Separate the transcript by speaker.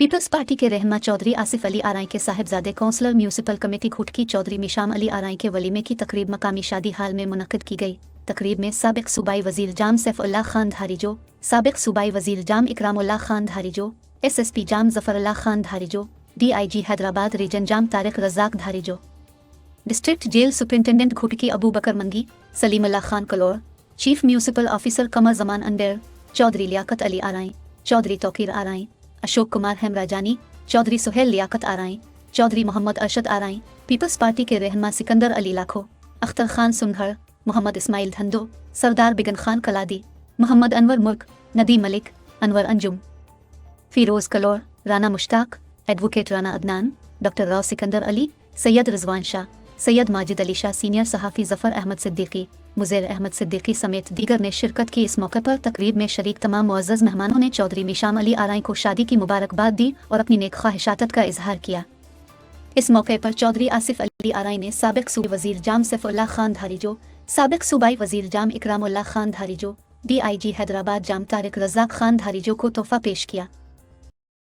Speaker 1: Peoples Party के रहनुमा चौधरी आसिफ अली आरई के साहिबजादे councillor municipal committee Khutki Chaudhry Misham Ali आरई के वलीमे की तकरीब मकामी शादी हाल में मुनक्किद की गई। तकरीब में साबिक सूबाई वजीर जाम सैफुल्लाह खान धारीजो, साबिक सूबाई वजीर Jam Ikramullah Khan Dharejo, SSP Jam Zafarullah Khan Dharejo, DIG Hyderabad region Jam Tariq Razzaq Dharejo, district jail superintendent Khutki Abu Bakar Mangi, Salimullah Khan Kalor, chief municipal officer Qamar Zaman Ander, Chaudhry Liaquat Ali आरई, चौधरी तौकीर आरई, अशोक कुमार हेमराजानी, चौधरी सुहेल लियाकत आरई, चौधरी मोहम्मद अरशद आरई, पीपल्स पार्टी के रहनुमा सिकंदर अली लाखो, अख्तर खान सुनहर, मोहम्मद इस्माइल धंधो, सरदार बिगन खान कलादी, मोहम्मद अनवर मुल्क, नदी Malik, Anwar Anjum, Feroz Kalor, Rana Mushtaq, advocate Rana Adnan, doctor Rao Sikandar Ali, Syed Rizwan Shah, Syed Majid Ali Shah, senior सहाफ़ी ज़फ़र अहमद सिद्दीकी, मुज़ेर अहमद सिद्दीकी समेत दीगर ने शिरकत की। इस मौके पर तकरीब में शरीक तमाम मुअज़्ज़ज़ मेहमानों ने चौधरी मिशाम अली आरई को शादी की मुबारकबाद दी और अपनी नेक ख्वाहिशात का इजहार किया। इस मौके पर चौधरी आसिफ अली आरई ने साबिक सूबाई वजीर जाम सैफुल्लाह खान धारीजो, साबिक सूबाई वजीर जाम इकरामुल्लाह खान धारीजो, DIG हैदराबाद जाम तारिक रज़ाक खान धारीजो को तोहफा पेश किया।